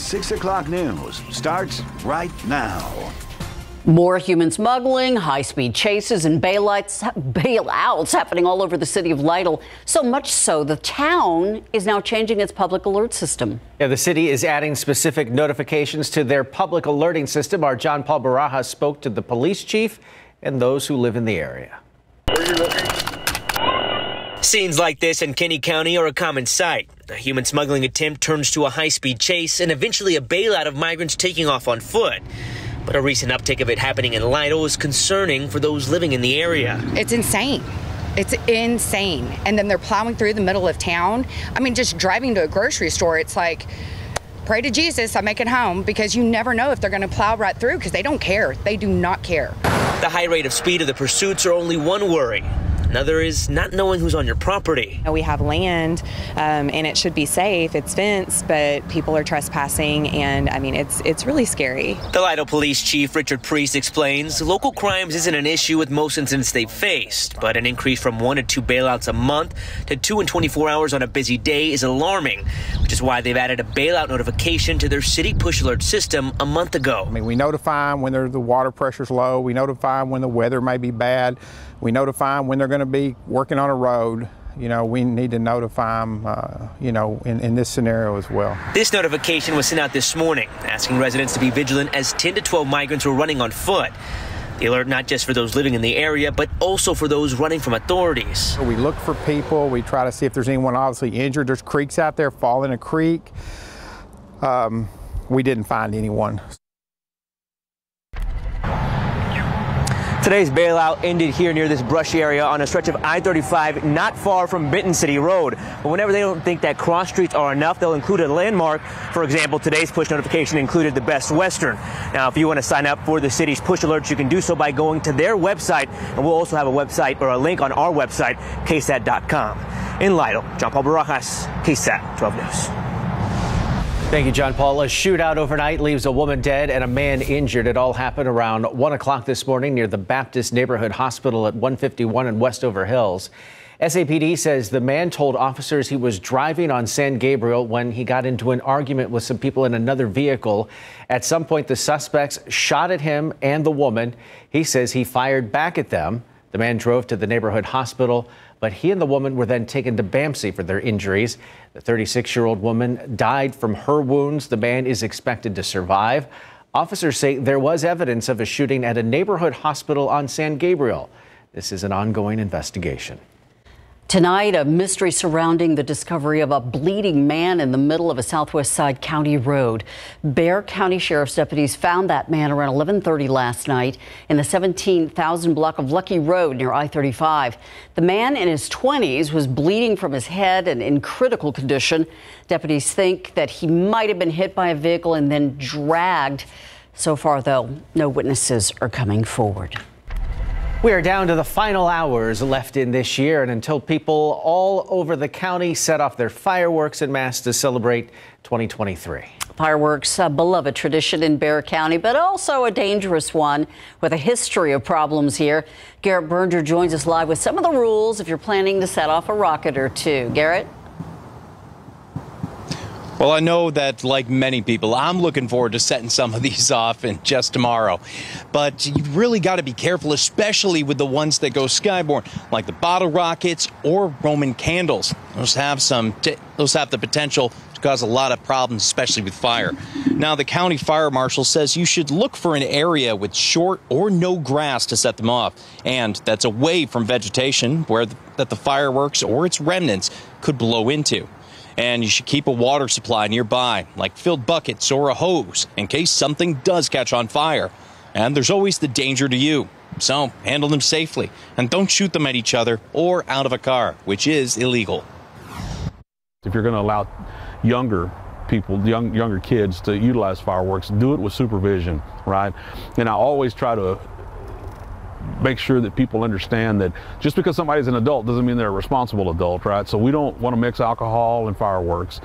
6 o'clock news starts right now. More human smuggling, high-speed chases, and bailouts happening all over the city of Lytle. So much so, the town is now changing its public alert system. Yeah, the city is adding specific notifications to their public alerting system. Our John Paul Barajas spoke to the police chief and those who live in the area. Scenes like this in Kinney County are a common sight. A human smuggling attempt turns to a high-speed chase and eventually a bailout of migrants taking off on foot. But a recent uptick of it happening in Lytle is concerning for those living in the area. It's insane. It's insane. And then they're plowing through the middle of town. I mean, just driving to a grocery store, it's like, pray to Jesus, I make it home, because you never know if they're going to plow right through, because they don't care. They do not care. The high rate of speed of the pursuits are only one worry. Another is not knowing who's on your property. We have land and it should be safe. It's fenced, but people are trespassing, and I mean, it's really scary. The Lytle Police Chief Richard Priest explains local crimes isn't an issue with most incidents they've faced, but an increase from 1 to 2 bailouts a month to 2 in 24 hours on a busy day is alarming, which is why they've added a bailout notification to their city push alert system a month ago. I mean, we notify them when the water pressure's low. We notify them when the weather may be bad. We notify them when they're going to be working on a road. You know, we need to notify them, in this scenario as well. This notification was sent out this morning, asking residents to be vigilant as 10 to 12 migrants were running on foot. The alert not just for those living in the area, but also for those running from authorities. We look for people. We try to see if there's anyone obviously injured. There's creeks out there. Fall in a creek. We didn't find anyone. Today's bailout ended here near this brushy area on a stretch of I-35 not far from Benton City Road. But whenever they don't think that cross streets are enough, they'll include a landmark. For example, today's push notification included the Best Western. Now, if you want to sign up for the city's push alerts, you can do so by going to their website. And we'll also have a website or a link on our website, KSAT.com. In Lytle, John Paul Barajas, KSAT 12 News. Thank you, John Paul. A shootout overnight leaves a woman dead and a man injured. It all happened around 1 o'clock this morning near the Baptist Neighborhood Hospital at 151 in Westover Hills. SAPD says the man told officers he was driving on San Gabriel when he got into an argument with some people in another vehicle. At some point, the suspects shot at him and the woman. He says he fired back at them. The man drove to the neighborhood hospital, but he and the woman were then taken to BAMC for their injuries. The 36-year-old woman died from her wounds. The man is expected to survive. Officers say there was evidence of a shooting at a neighborhood hospital on San Gabriel. This is an ongoing investigation. Tonight, a mystery surrounding the discovery of a bleeding man in the middle of a Southwest Side County road. Bexar County Sheriff's deputies found that man around 11:30 last night in the 17,000 block of Lucky Road near I-35. The man in his 20s was bleeding from his head and in critical condition. Deputies think that he might have been hit by a vehicle and then dragged. So far, though, no witnesses are coming forward. We are down to the final hours left in this year, and until people all over the county set off their fireworks en masse to celebrate 2023. Fireworks, a beloved tradition in Bexar County, but also a dangerous one with a history of problems here. Garrett Berger joins us live with some of the rules if you're planning to set off a rocket or two. Garrett? Well, I know that, like many people, I'm looking forward to setting some of these off in just tomorrow. But you really got to be careful, especially with the ones that go skyborne, like the bottle rockets or Roman candles. Those have the potential to cause a lot of problems, especially with fire. Now, the county fire marshal says you should look for an area with short or no grass to set them off, and that's away from vegetation where the fireworks or its remnants could blow into. And you should keep a water supply nearby, like filled buckets or a hose, in case something does catch on fire. And there's always the danger to you. So handle them safely and don't shoot them at each other or out of a car, which is illegal. If you're going to allow younger people, younger kids to utilize fireworks, do it with supervision, right? And I always try to make sure that people understand that just because somebody's an adult doesn't mean they're a responsible adult, right? So we don't want to mix alcohol and fireworks.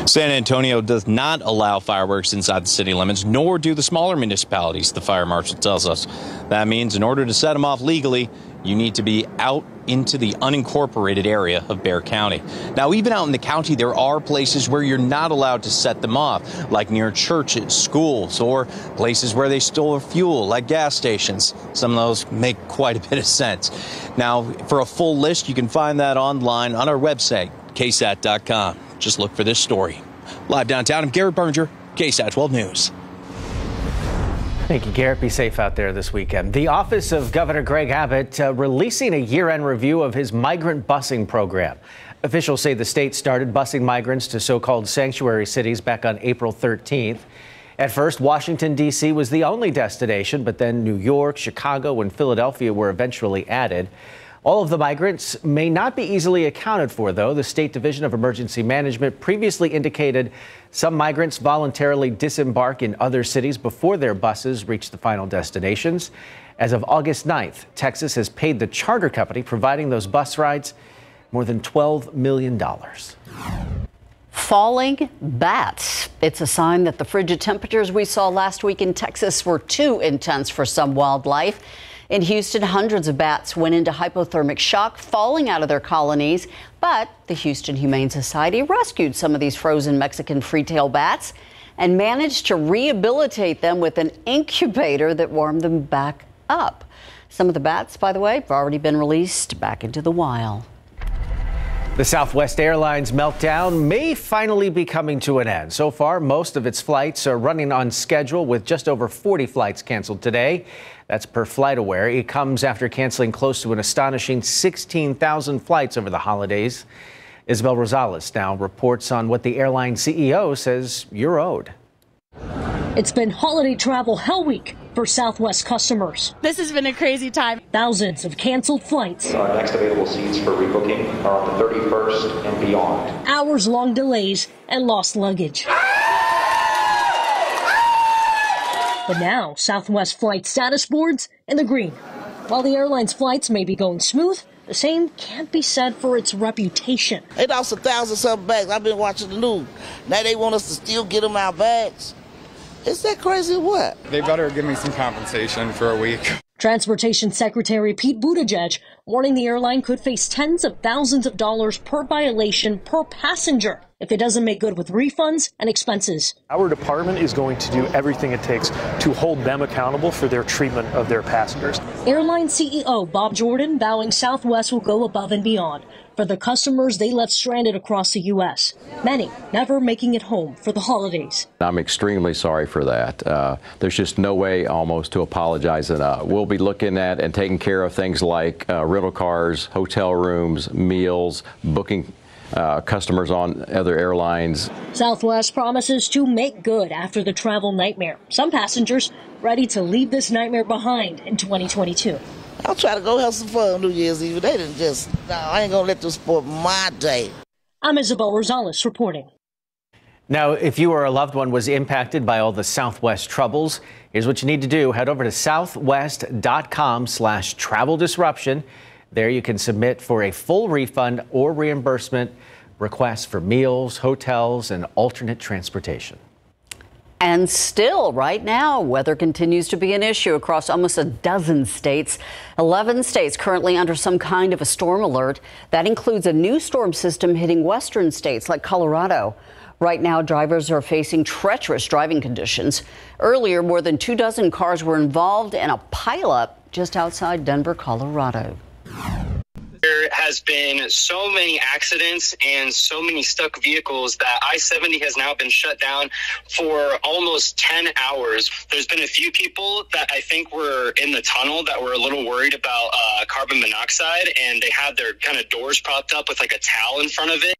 San Antonio does not allow fireworks inside the city limits, nor do the smaller municipalities, the fire marshal tells us. That means in order to set them off legally, you need to be out into the unincorporated area of Bexar County. Now, even out in the county, there are places where you're not allowed to set them off, like near churches, schools, or places where they store fuel, like gas stations. Some of those make quite a bit of sense. Now, for a full list, you can find that online on our website, KSAT.com. Just look for this story. Live downtown, I'm Garrett Berger, KSAT 12 News. Thank you, Garrett. Be safe out there this weekend. The office of Governor Greg Abbott releasing a year-end review of his migrant busing program. Officials say the state started busing migrants to so-called sanctuary cities back on April 13th. At first, Washington, D.C. was the only destination, but then New York, Chicago, and Philadelphia were eventually added. All of the migrants may not be easily accounted for, though. The State Division of Emergency Management previously indicated some migrants voluntarily disembark in other cities before their buses reach the final destinations. As of August 9th, Texas has paid the charter company providing those bus rides more than $12 million. Falling bats. It's a sign that the frigid temperatures we saw last week in Texas were too intense for some wildlife. In Houston, hundreds of bats went into hypothermic shock, falling out of their colonies. But the Houston Humane Society rescued some of these frozen Mexican free-tail bats and managed to rehabilitate them with an incubator that warmed them back up. Some of the bats, by the way, have already been released back into the wild. The Southwest Airlines meltdown may finally be coming to an end. So far, most of its flights are running on schedule, with just over 40 flights canceled today. That's per FlightAware. It comes after canceling close to an astonishing 16,000 flights over the holidays. Isabel Rosales now reports on what the airline CEO says you're owed. It's been holiday travel hell week for Southwest customers. This has been a crazy time. Thousands of canceled flights. Our next available seats for rebooking are on the 31st and beyond. Hours-long delays and lost luggage. But now, Southwest flight status boards in the green. While the airline's flights may be going smooth, the same can't be said for its reputation. They lost 1,000-something bags. I've been watching the news. Now they want us to still get them our bags. Is that crazy or what? They better give me some compensation for a week. Transportation Secretary Pete Buttigieg warning the airline could face tens of thousands of dollars per violation per passenger if it doesn't make good with refunds and expenses. Our department is going to do everything it takes to hold them accountable for their treatment of their passengers. Airline CEO Bob Jordan vowing Southwest will go above and beyond for the customers they left stranded across the U.S., many never making it home for the holidays. I'm extremely sorry for that. There's just no way almost to apologize. And we'll be looking at and taking care of things like rental cars, hotel rooms, meals, booking customers on other airlines. Southwest promises to make good after the travel nightmare. Some passengers ready to leave this nightmare behind in 2022. I'll try to go have some fun on New Year's Eve. They didn't just, no, I ain't gonna let them spoil my day. I'm Isabel Rosales reporting. Now, if you or a loved one was impacted by all the Southwest troubles, here's what you need to do. Head over to southwest.com/travel disruption. There you can submit for a full refund or reimbursement request for meals, hotels, and alternate transportation. And still, right now, weather continues to be an issue across almost a dozen states. 11 states currently under some kind of a storm alert. That includes a new storm system hitting western states like Colorado. Right now, drivers are facing treacherous driving conditions. Earlier, more than 24 cars were involved in a pileup just outside Denver, Colorado. There has been so many accidents and so many stuck vehicles that I-70 has now been shut down for almost 10 hours. There's been a few people that I think were in the tunnel that were a little worried about carbon monoxide, and they had their kind of doors propped up with like a towel in front of it.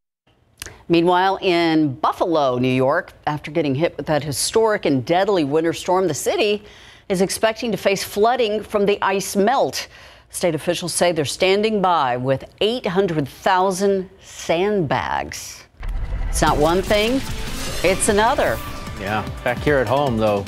Meanwhile, in Buffalo, New York, after getting hit with that historic and deadly winter storm, the city is expecting to face flooding from the ice melt. State officials say they're standing by with 800,000 sandbags. It's not one thing, it's another. Yeah, back here at home, though,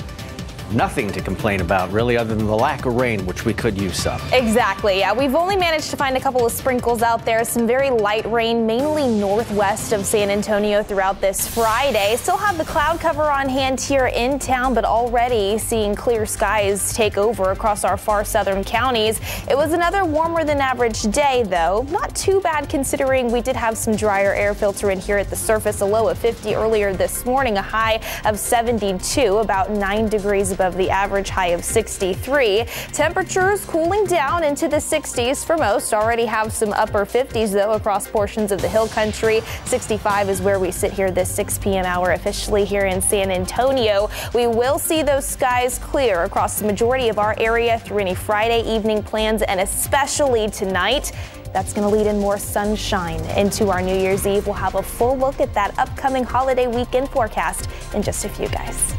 nothing to complain about, really, other than the lack of rain, which we could use some. Exactly. Yeah, we've only managed to find a couple of sprinkles out there. Some very light rain, mainly northwest of San Antonio throughout this Friday. Still have the cloud cover on hand here in town, but already seeing clear skies take over across our far southern counties. It was another warmer than average day, though. Not too bad considering we did have some drier air filter in here at the surface. A low of 50 earlier this morning, a high of 72, about 9 degrees above the average, high of 63. Temperatures cooling down into the 60s for most. Already have some upper 50s, though, across portions of the hill country. 65 is where we sit here this 6 p.m. hour officially here in San Antonio. We will see those skies clear across the majority of our area through any Friday evening plans, and especially tonight. That's going to lead in more sunshine into our New Year's Eve. We'll have a full look at that upcoming holiday weekend forecast in just a few, guys.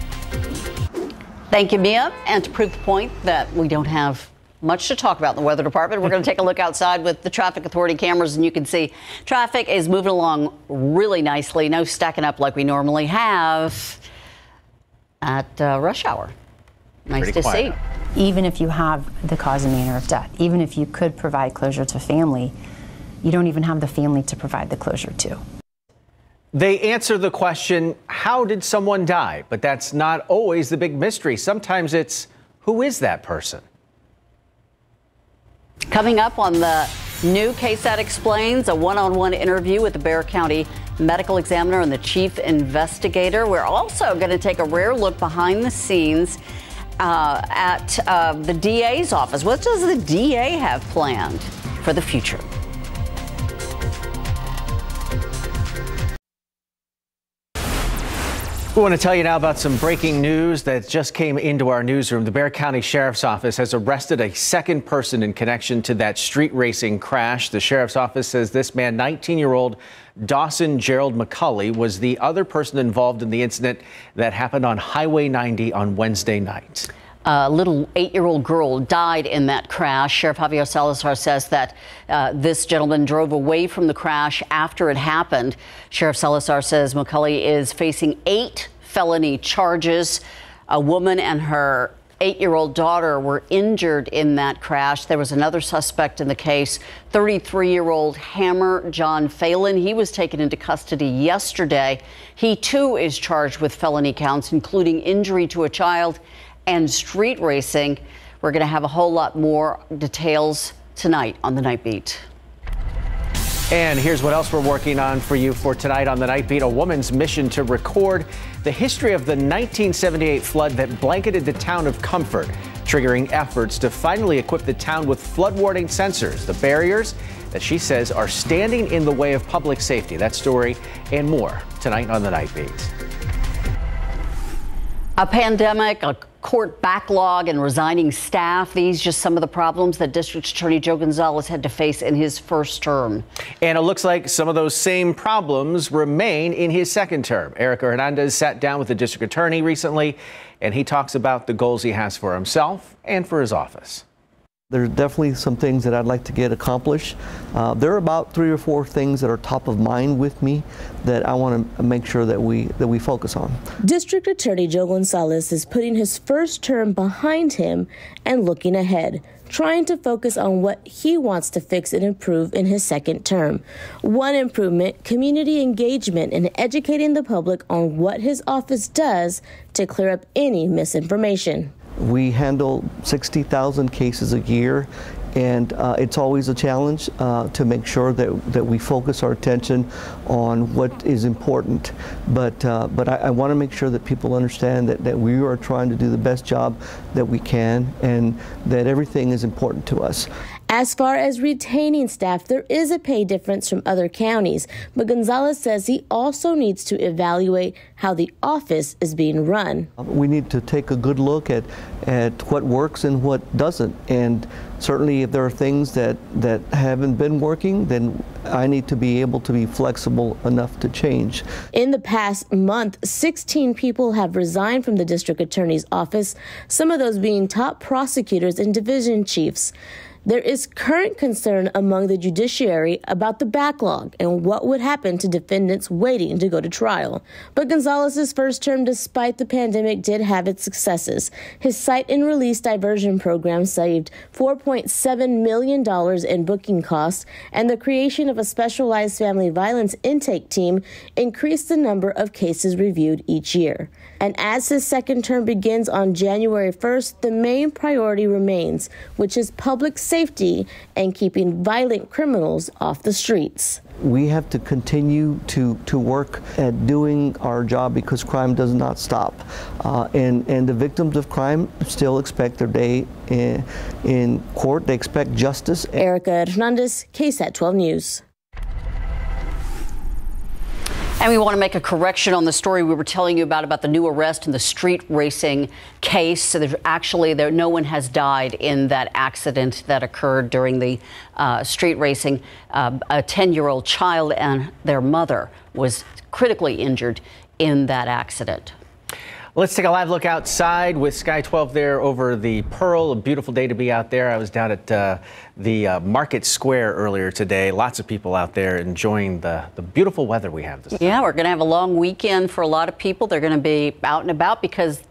Thank you, Mia. And to prove the point that we don't have much to talk about in the weather department, we're going to take a look outside with the traffic authority cameras, and you can see traffic is moving along really nicely. No stacking up like we normally have at rush hour. Nice to see. Even if you have the cause and manner of death, even if you could provide closure to family, you don't even have the family to provide the closure to. They answer the question, how did someone die? But that's not always the big mystery. Sometimes it's, who is that person? Coming up on the new KSAT Explains, a one-on-one interview with the Bexar County medical examiner and the chief investigator. We're also going to take a rare look behind the scenes at the DA's office. What does the DA have planned for the future? We want to tell you now about some breaking news that just came into our newsroom. The Bexar County Sheriff's Office has arrested a second person in connection to that street racing crash. The Sheriff's Office says this man, 19-year-old Dawson Gerald McCulley, was the other person involved in the incident that happened on Highway 90 on Wednesday night. A little 8-year-old girl died in that crash. Sheriff Javier Salazar says that this gentleman drove away from the crash after it happened. Sheriff Salazar says McCulley is facing 8 felony charges. A woman and her 8-year-old daughter were injured in that crash. There was another suspect in the case, 33-year-old Hammer John Phelan. He was taken into custody yesterday. He, too, is charged with felony counts, including injury to a child and street racing. We're going to have a whole lot more details tonight on the Night Beat. And here's what else we're working on for you for tonight on the Night Beat. A woman's mission to record the history of the 1978 flood that blanketed the town of Comfort, triggering efforts to finally equip the town with flood warning sensors, the barriers that she says are standing in the way of public safety. That story and more tonight on the Night Beat. A pandemic, a court backlog, and resigning staff. These just some of the problems that District Attorney Joe Gonzalez had to face in his first term. And it looks like some of those same problems remain in his second term. Erica Hernandez sat down with the district attorney recently, and he talks about the goals he has for himself and for his office. There's definitely some things that I'd like to get accomplished. There are about 3 or 4 things that are top of mind with me that I want to make sure that we focus on. District Attorney Joe Gonzalez is putting his first term behind him and looking ahead, trying to focus on what he wants to fix and improve in his second term. One improvement, community engagement and educating the public on what his office does to clear up any misinformation. We handle 60,000 cases a year, and it's always a challenge to make sure that we focus our attention on what is important. But I want to make sure that people understand that we are trying to do the best job that we can, and that everything is important to us. As far as retaining staff, there is a pay difference from other counties, but Gonzalez says he also needs to evaluate how the office is being run. We need to take a good look at what works and what doesn't, and certainly if there are things that haven't been working, then I need to be able to be flexible enough to change. In the past month, 16 people have resigned from the district attorney's office, some of those being top prosecutors and division chiefs. There is current concern among the judiciary about the backlog and what would happen to defendants waiting to go to trial. But Gonzalez's first term, despite the pandemic, did have its successes. His cite and release diversion program saved $4.7 million in booking costs, and the creation of a specialized family violence intake team increased the number of cases reviewed each year. And as his second term begins on January 1st, the main priority remains, which is public safety and keeping violent criminals off the streets. We have to continue to work at doing our job because crime does not stop. And the victims of crime still expect their day in court. They expect justice. Erica Hernandez, KSAT 12 News. And we want to make a correction on the story we were telling you about the new arrest in the street racing case. So no one has died in that accident that occurred during the street racing. A 10-year-old child and their mother was critically injured in that accident. Let's take a live look outside with Sky 12 there over the Pearl. A beautiful day to be out there. I was down at the Market Square earlier today. Lots of people out there enjoying the beautiful weather we have this time. Yeah, we're going to have a long weekend for a lot of people. They're going to be out and about because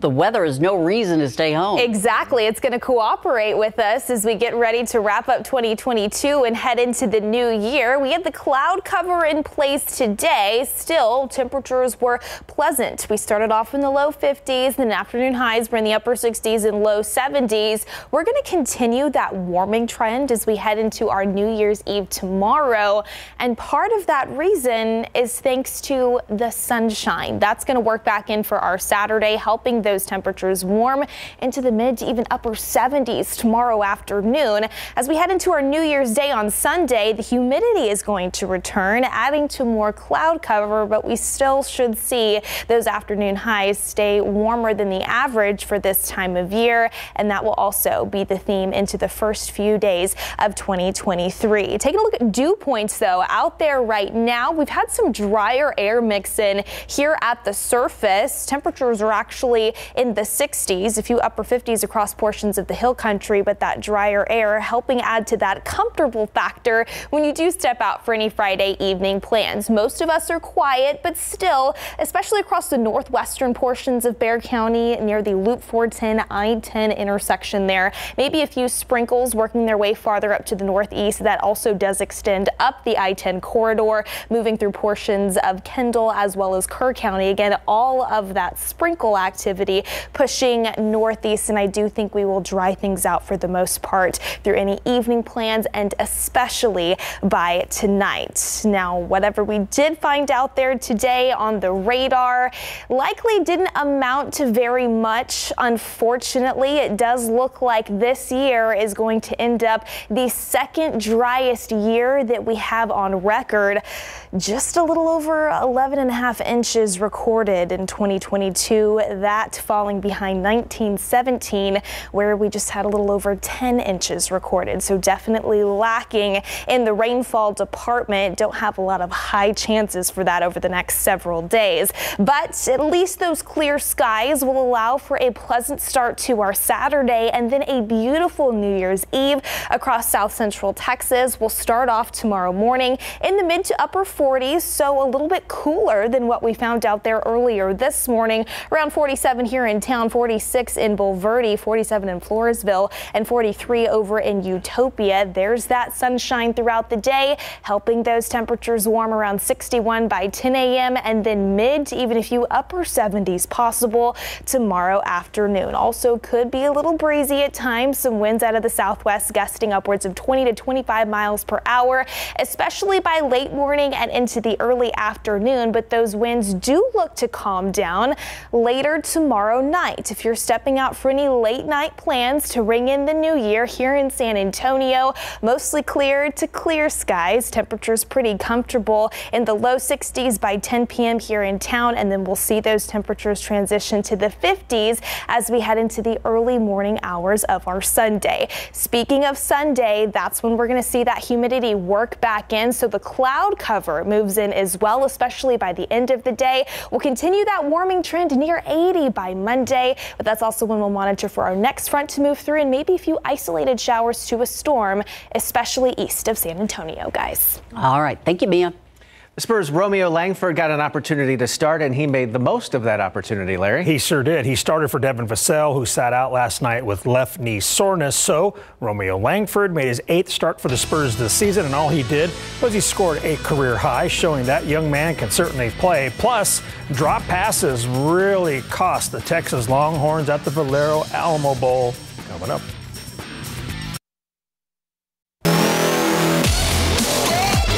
the weather is no reason to stay home. Exactly. It's going to cooperate with us as we get ready to wrap up 2022 and head into the new year. We had the cloud cover in place today. Still, temperatures were pleasant. We started off in the low 50s, then afternoon highs were in the upper 60s and low 70s. We're going to continue that warming trend as we head into our New Year's Eve tomorrow. And part of that reason is thanks to the sunshine. That's going to work back in for our Saturday, helping those temperatures warm into the mid to even upper 70s tomorrow afternoon. As we head into our New Year's Day on Sunday, the humidity is going to return, adding to more cloud cover, but we still should see those afternoon highs stay warmer than the average for this time of year, and that will also be the theme into the first few days of 2023. Taking a look at dew points, though, out there right now, we've had some drier air mix in here at the surface. Temperatures are actually in the 60s, a few upper 50s across portions of the hill country, but that drier air helping add to that comfortable factor when you do step out for any Friday evening plans. Most of us are quiet, but still, especially across the northwestern portions of Bexar County near the Loop 410 I-10 intersection there, maybe a few sprinkles working their way farther up to the northeast. That also does extend up the I-10 corridor, moving through portions of Kendall as well as Kerr County. Again, all of that sprinkle activity pushing northeast, and I do think we will dry things out for the most part through any evening plans and especially by tonight. Now, whatever we did find out there today on the radar likely didn't amount to very much. Unfortunately, it does look like this year is going to end up the second driest year that we have on record. Just a little over 11.5 inches recorded in 2022. That falling behind 1917, where we just had a little over 10 inches recorded. So definitely lacking in the rainfall department. Don't have a lot of high chances for that over the next several days. But at least those clear skies will allow for a pleasant start to our Saturday and then a beautiful New Year's Eve across south central Texas. We'll start off tomorrow morning in the mid to upper 40s, so a little bit cooler than what we found out there earlier this morning. Around 47 here in town, 46 in Bulverde, 47 in Floresville, and 43 over in Utopia. There's that sunshine throughout the day, helping those temperatures warm around 61 by 10 a.m. and then mid to even a few upper 70s possible tomorrow afternoon. Also could be a little breezy at times. Some winds out of the southwest gusting upwards of 20 to 25 miles per hour, especially by late morning and into the early afternoon. But those winds do look to calm down later tomorrow night. If you're stepping out for any late night plans to ring in the new year here in San Antonio, mostly clear to clear skies. Temperatures pretty comfortable in the low 60s by 10 p.m. here in town, and then we'll see those temperatures transition to the 50s as we head into the early morning hours of our Sunday. Speaking of Sunday, that's when we're going to see that humidity work back in, so the cloud cover moves in as well, especially by the end of the day. We'll continue that warming trend near 80 by by Monday, but that's also when we'll monitor for our next front to move through and maybe a few isolated showers to a storm, especially east of San Antonio, guys. All right. Thank you, Mia. The Spurs' Romeo Langford got an opportunity to start, and he made the most of that opportunity, Larry. He sure did. He started for Devin Vassell, who sat out last night with left knee soreness. So Romeo Langford made his 8th start for the Spurs this season, and all he did was he scored a career high, showing that young man can certainly play. Plus, drop passes really cost the Texas Longhorns at the Valero Alamo Bowl. Coming up.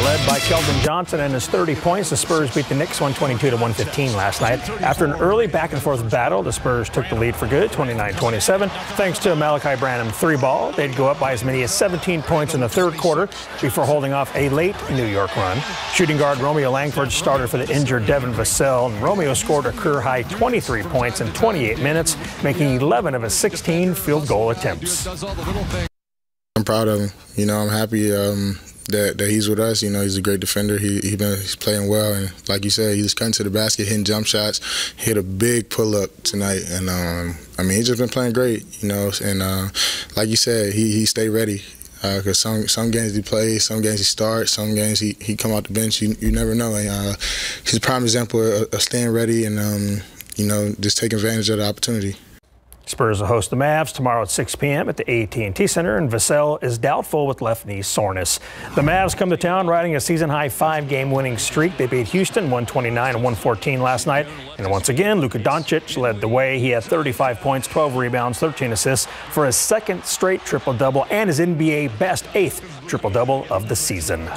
Led by Keldon Johnson and his 30 points, the Spurs beat the Knicks 122-115 last night. After an early back-and-forth battle, the Spurs took the lead for good, 29-27. Thanks to a Malachi Branham 3-ball, they'd go up by as many as 17 points in the third quarter before holding off a late New York run. Shooting guard Romeo Langford started for the injured Devin Vassell, and Romeo scored a career-high 23 points in 28 minutes, making 11 of his 16 field goal attempts. I'm proud of him. You know, I'm happy that he's with us. You know, he's a great defender. He's playing well, and like you said, he's cutting to the basket, hitting jump shots. Hit a big pull-up tonight, and I mean, he's just been playing great. You know, and like you said, he stayed ready. Because some games he plays, some games he starts, some games he come out the bench. You never know. And, he's a prime example of staying ready and you know, just taking advantage of the opportunity. Spurs will host the Mavs tomorrow at 6 p.m. at the AT&T Center, and Vassell is doubtful with left knee soreness. The Mavs come to town riding a season-high 5-game winning streak. They beat Houston 129-114 last night. And once again, Luka Doncic led the way. He had 35 points, 12 rebounds, 13 assists for his second straight triple-double and his NBA best 8th triple-double of the season.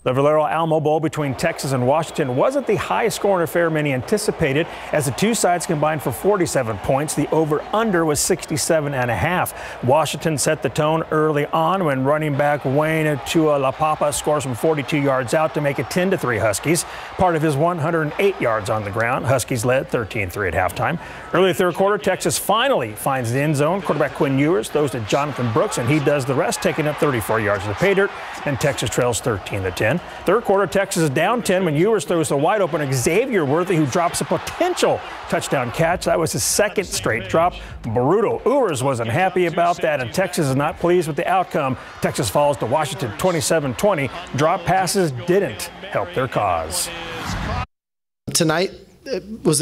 The Valero Alamo Bowl between Texas and Washington wasn't the highest-scoring affair many anticipated, as the two sides combined for 47 points. The over-under was 67.5. Washington set the tone early on when running back Wayne Tualapapa scores from 42 yards out to make it 10-3 Huskies. Part of his 108 yards on the ground, Huskies led 13-3 at halftime. Early third quarter, Texas finally finds the end zone. Quarterback Quinn Ewers throws to Jonathan Brooks, and he does the rest, taking up 34 yards of the pay dirt, and Texas trails 13-10. Third quarter, Texas is down 10 when Ewers throws the wide-open Xavier Worthy, who drops a potential touchdown catch. That was his second straight drop. Brutal. Ewers wasn't happy about that, and Texas is not pleased with the outcome. Texas falls to Washington 27-20. Drop passes didn't help their cause. Tonight was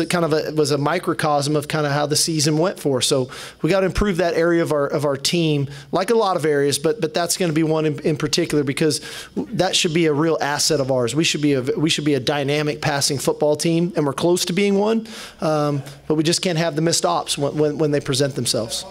a microcosm of kind of how the season went for us. So we got to improve that area of our team, like a lot of areas, but that's going to be one in particular, because that should be a real asset of ours. We should be a dynamic passing football team, and we're close to being one, but we just can't have the missed ops when they present themselves.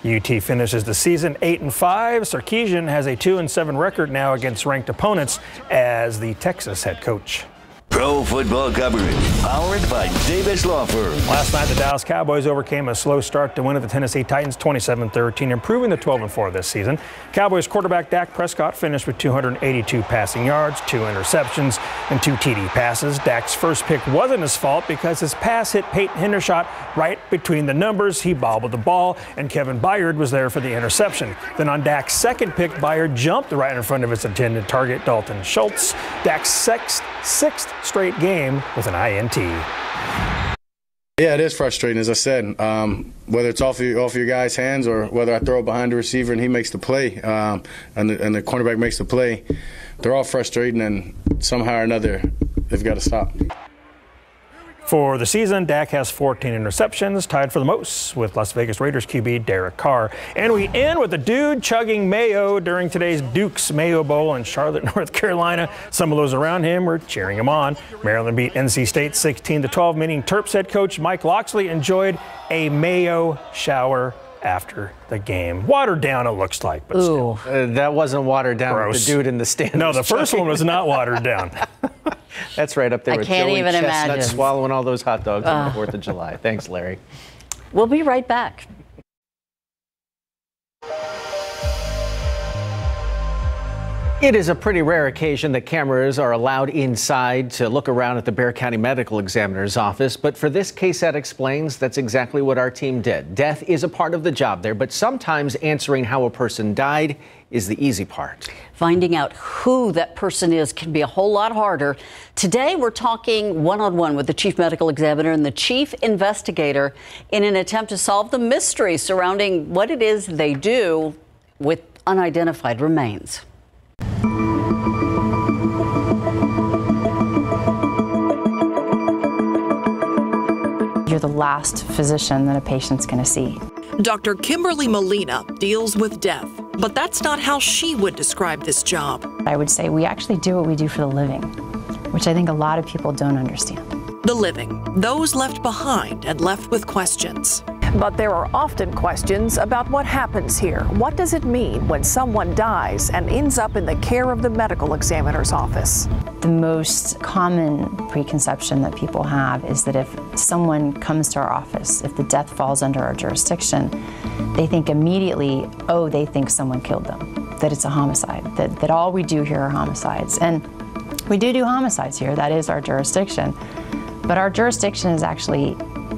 UT finishes the season 8-5. Sarkisian has a 2-7 record now against ranked opponents as the Texas head coach. Pro football coverage, powered by Davis Law Firm. Last night, the Dallas Cowboys overcame a slow start to win at the Tennessee Titans 27-13, improving to 12-4 this season. Cowboys quarterback Dak Prescott finished with 282 passing yards, 2 interceptions, and 2 TD passes. Dak's first pick wasn't his fault because his pass hit Peyton Hendershot right between the numbers. He bobbled the ball, and Kevin Byard was there for the interception. Then on Dak's second pick, Byard jumped right in front of his intended target, Dalton Schultz. Dak's sixth straight game with an INT. Yeah, it is frustrating, as I said. Whether it's off your guy's hands or whether I throw it behind the receiver and he makes the play, and the cornerback makes the play, they're all frustrating, and somehow or another they've got to stop. For the season, Dak has 14 interceptions, tied for the most with Las Vegas Raiders QB Derek Carr. And we end with a dude chugging mayo during today's Duke's Mayo Bowl in Charlotte, North Carolina. Some of those around him were cheering him on. Maryland beat NC State 16-12, meaning Terps head coach Mike Locksley enjoyed a mayo shower after the game. Watered down, it looks like, but still. That wasn't watered down. Gross. The dude in the stand. No, the first one was not watered down. That's right up there with can't Joey even Chestnut imagine. swallowing all those hot dogs on the 4th of July. Thanks, Larry. We'll be right back. It is a pretty rare occasion that cameras are allowed inside to look around at the Bexar County Medical Examiner's office, but for this, KSAT explains that's exactly what our team did. Death is a part of the job there, but sometimes answering how a person died is the easy part. Finding out who that person is can be a whole lot harder. Today, we're talking one-on-one with the chief medical examiner and the chief investigator in an attempt to solve the mystery surrounding what it is they do with unidentified remains. You're the last physician that a patient's going to see. Dr. Kimberly Molina deals with death, but that's not how she would describe this job. I would say we actually do what we do for the living, which I think a lot of people don't understand. The living, those left behind and left with questions. But there are often questions about what happens here. What does it mean when someone dies and ends up in the care of the medical examiner's office? The most common preconception that people have is that if someone comes to our office, if the death falls under our jurisdiction, they think immediately, oh, they think someone killed them, that it's a homicide, that all we do here are homicides. And we do homicides here, that is our jurisdiction. But our jurisdiction is actually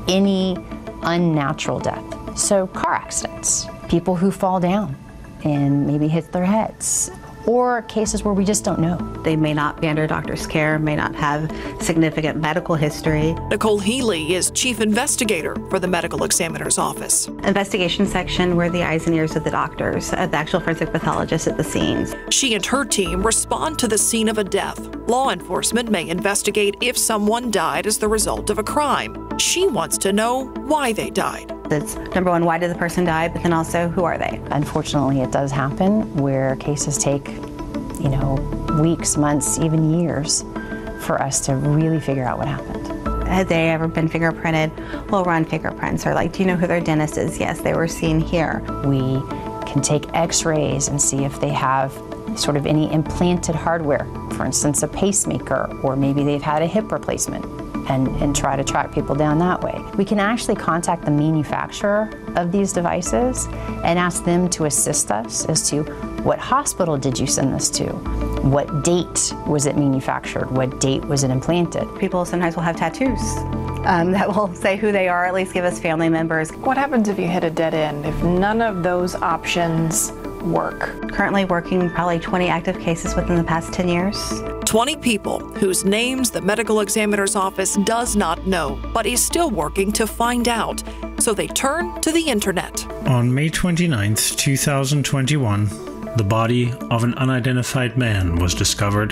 any unnatural death. So car accidents, people who fall down and maybe hit their heads, or cases where we just don't know. They may not be under doctor's care, may not have significant medical history. Nicole Healy is chief investigator for the medical examiner's office. Investigation section were the eyes and ears of the doctors, the actual forensic pathologists at the scenes. She and her team respond to the scene of a death. Law enforcement may investigate if someone died as the result of a crime. She wants to know why they died. It's number one, why did the person die, but then also, who are they? Unfortunately, it does happen where cases take, weeks, months, even years for us to really figure out what happened. Had they ever been fingerprinted? We'll run fingerprints. Or do you know who their dentist is? Yes, they were seen here. We can take x-rays and see if they have sort of any implanted hardware, for instance, a pacemaker, or maybe they've had a hip replacement. And try to track people down that way. We can actually contact the manufacturer of these devices and ask them to assist us as to what hospital did you send this to? What date was it manufactured? What date was it implanted? People sometimes will have tattoos that will say who they are, at least give us family members. What happens if you hit a dead end, if none of those options work? Currently working probably 20 active cases within the past 10 years. 20 people whose names the medical examiner's office does not know, but is still working to find out. So they turn to the internet. On May 29th, 2021, the body of an unidentified man was discovered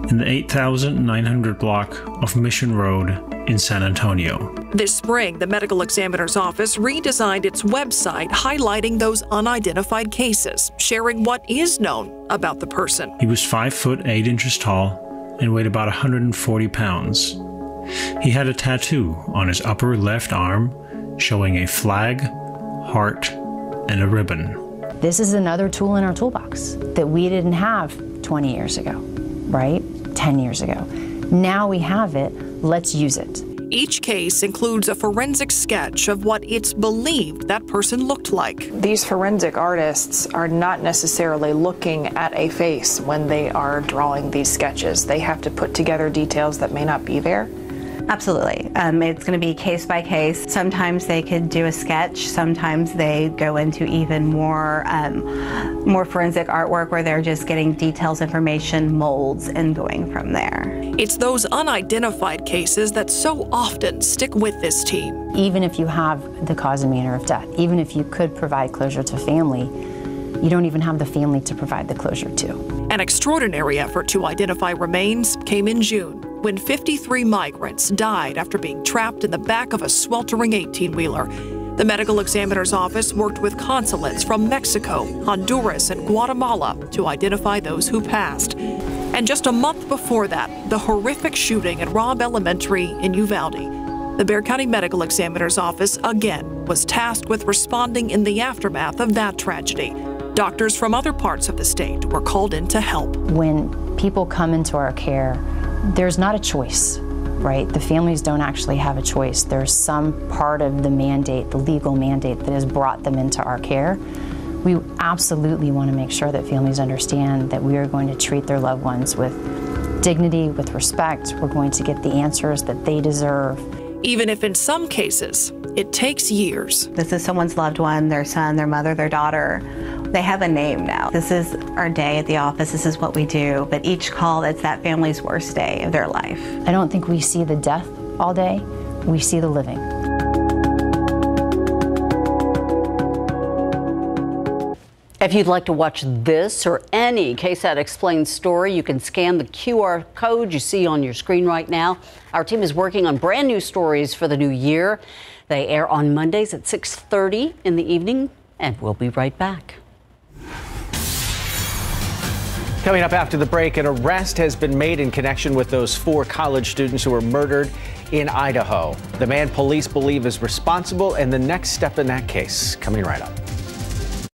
in the 8900 block of Mission Road in San Antonio. This spring, the medical examiner's office redesigned its website, highlighting those unidentified cases, sharing what is known about the person. He was 5 foot 8 inches tall and weighed about 140 pounds. He had a tattoo on his upper left arm showing a flag, heart, and a ribbon. This is another tool in our toolbox that we didn't have 20 years ago, right? 10 years ago. Now we have it, let's use it. Each case includes a forensic sketch of what it's believed that person looked like. These forensic artists are not necessarily looking at a face when they are drawing these sketches. They have to put together details that may not be there. Absolutely. It's going to be case by case. Sometimes they could do a sketch. Sometimes they go into even more forensic artwork where they're just getting details, information, molds, and going from there. It's those unidentified cases that so often stick with this team. Even if you have the cause and manner of death, even if you could provide closure to family, you don't even have the family to provide the closure to. An extraordinary effort to identify remains came in June, when 53 migrants died after being trapped in the back of a sweltering 18-wheeler. The medical examiner's office worked with consulates from Mexico, Honduras, and Guatemala to identify those who passed. And just a month before that, the horrific shooting at Robb Elementary in Uvalde. The Bexar County Medical Examiner's office again was tasked with responding in the aftermath of that tragedy. Doctors from other parts of the state were called in to help. When people come into our care, there's not a choice, right? The families don't actually have a choice. There's some part of the mandate, the legal mandate, that has brought them into our care. We absolutely want to make sure that families understand that we are going to treat their loved ones with dignity, with respect. We're going to get the answers that they deserve. Even if in some cases, it takes years. This is someone's loved one, their son, their mother, their daughter. They have a name now. This is our day at the office. This is what we do. But each call, it's that family's worst day of their life. I don't think we see the death all day. We see the living. If you'd like to watch this or any KSAT Explained story, you can scan the QR code you see on your screen right now. Our team is working on brand new stories for the new year. They air on Mondays at 6:30 in the evening, and we'll be right back. Coming up after the break, an arrest has been made in connection with those 4 college students who were murdered in Idaho. The man police believe is responsible, and the next step in that case coming right up.